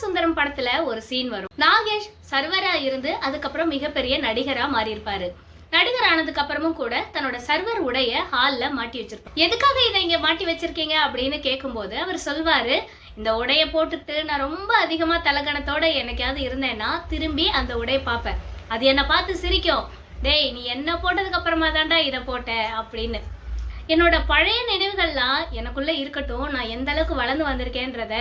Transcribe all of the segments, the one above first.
சுந்தரம் படத்துல ஒரு சீன் வரும். நாகேஷ் சர்வரா இருந்து அதுக்கப்புறம் மிகப்பெரிய நடிகரா மாறி இருப்பாரு. நடிகர் ஆனதுக்கு அப்புறமும் கூட தன்னோட சர்வர் உடைய ஹால்ல மாட்டி வச்சிருப்பாரு. எதுக்காக இதை இங்க மாட்டி வச்சிருக்கீங்க அப்படின்னு கேட்கும்போது அவர் சொல்வாரு, இந்த உடைய போட்டுட்டு நான் ரொம்ப அதிகமா தலகணத்தோட என்னைக்காவது இருந்தேன்னா திரும்பி அந்த உடைய பார்ப்பேன். அது என்னை பார்த்து சிரிக்கும், டேய் நீ என்ன போட்டதுக்கு அப்புறமா தான்டா இதை போட்ட அப்படின்னு. என்னோட பழைய நினைவுகள்லாம் எனக்குள்ள இருக்கட்டும், நான் எந்த அளவுக்கு வளர்ந்து வந்திருக்கேன்றத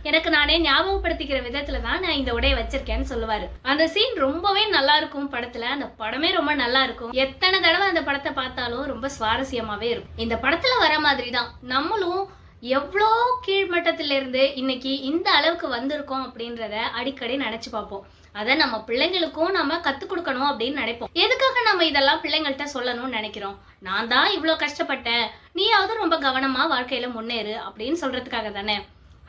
எனக்கு நானே ஞாபகப்படுத்திக்கிற விதத்துல தான் நான் இந்த உடைய வச்சிருக்கேன்னு சொல்லுவாரு. அந்த சீன் ரொம்பவே நல்லா இருக்கும் படத்துல. அந்த படமே ரொம்ப நல்லா இருக்கும். எத்தனை தடவை அந்த படத்தை பார்த்தாலும் ரொம்ப சுவாரஸ்யமாவே இருக்கும். இந்த படத்துல வர மாதிரி தான் நம்மளும் எவ்வளோ கீழ்மட்டத்தில இருந்து இன்னைக்கு இந்த அளவுக்கு வந்திருக்கோம் அப்படின்றத அடிக்கடி நினைச்சு பார்ப்போம். அதை நம்ம பிள்ளைங்களுக்கும் நம்ம கத்துக் கொடுக்கணும் அப்படின்னு நினைப்போம். எதுக்காக நம்ம இதெல்லாம் பிள்ளைங்கள்ட்ட சொல்லணும்னு நினைக்கிறோம்? நான் தான் இவ்வளோ கஷ்டப்பட்டேன், நீயாவது ரொம்ப கவனமா வாழ்க்கையில முன்னேறு அப்படின்னு சொல்றதுக்காக தானே.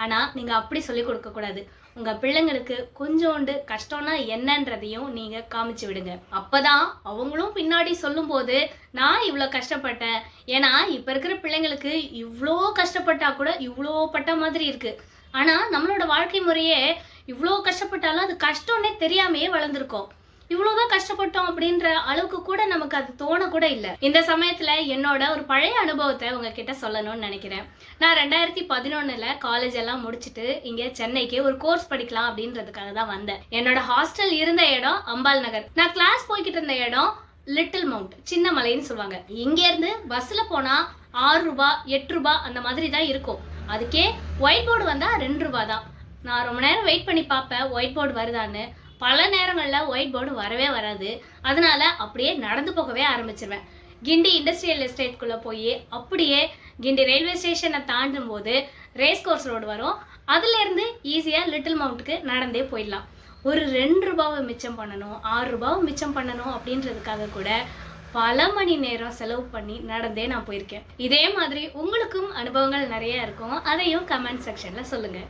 ஆனா நீங்க அப்படி சொல்லி கொடுக்க கூடாது. உங்க பிள்ளைங்களுக்கு கொஞ்சோண்டு கஷ்டம்னா என்னன்றதையும் நீங்க காமிச்சு விடுங்க. அப்பதான் அவங்களும் பின்னாடி சொல்லும் போது நான் இவ்வளோ கஷ்டப்பட்டேன். ஏன்னா இப்ப இருக்கிற பிள்ளைங்களுக்கு இவ்வளோ கஷ்டப்பட்டா கூட இவ்வளோ பட்ட மாதிரி இருக்கு. ஆனா நம்மளோட வாழ்க்கை முறையே இவ்வளோ கஷ்டப்பட்டாலும் அது கஷ்டம்னே தெரியாமையே வளர்ந்துருக்கோம். இவ்வளவுதான் கஷ்டப்பட்டோம் அப்படின்ற அளவுக்கு கூட நமக்கு அது தோண கூட இல்லை. இந்த சமயத்துல என்னோட ஒரு பழைய அனுபவத்தை உங்ககிட்ட சொல்லணும்னு நினைக்கிறேன். நான் 2011 காலேஜ் எல்லாம் முடிச்சுட்டு இங்க சென்னைக்கு ஒரு கோர்ஸ் படிக்கலாம் அப்படின்றதுக்காக தான் வந்தேன். என்னோட ஹாஸ்டல் இருந்த இடம் அம்பாள் நகர். நான் கிளாஸ் போய்கிட்டு இருந்த இடம் லிட்டில் மவுண்ட், சின்ன மலைன்னு சொல்லுவாங்க. இங்க இருந்து பஸ்ல போனா 6 ரூபாய் 8 ரூபாய் அந்த மாதிரி தான் இருக்கும். அதுக்கே ஒயிட் போர்டு வந்தா 2 ரூபாய் தான். நான் ரொம்ப நேரம் வெயிட் பண்ணி பார்ப்பேன் ஒயிட் போர்டு வருதான்னு. பல நேரங்களில் ஒயிட் போர்டு வரவே வராது. அதனால அப்படியே நடந்து போகவே ஆரம்பிச்சிருவேன். கிண்டி இண்டஸ்ட்ரியல் எஸ்டேட்குள்ளே போய் அப்படியே கிண்டி ரயில்வே ஸ்டேஷனை தாண்டும் போது ரேஸ் கோர்ஸ் ரோடு வரும். அதுலேருந்து ஈஸியாக லிட்டில் மவுண்ட்டுக்கு நடந்தே போயிடலாம். ஒரு 2 ரூபாவை மிச்சம் பண்ணணும், 6 ரூபாவை மிச்சம் பண்ணணும் அப்படின்றதுக்காக கூட பல மணி நேரம் செலவு பண்ணி நடந்தே நான் போயிருக்கேன். இதே மாதிரி உங்களுக்கும் அனுபவங்கள் நிறைய இருக்கும். அதையும் கமெண்ட் செக்ஷனில் சொல்லுங்கள்.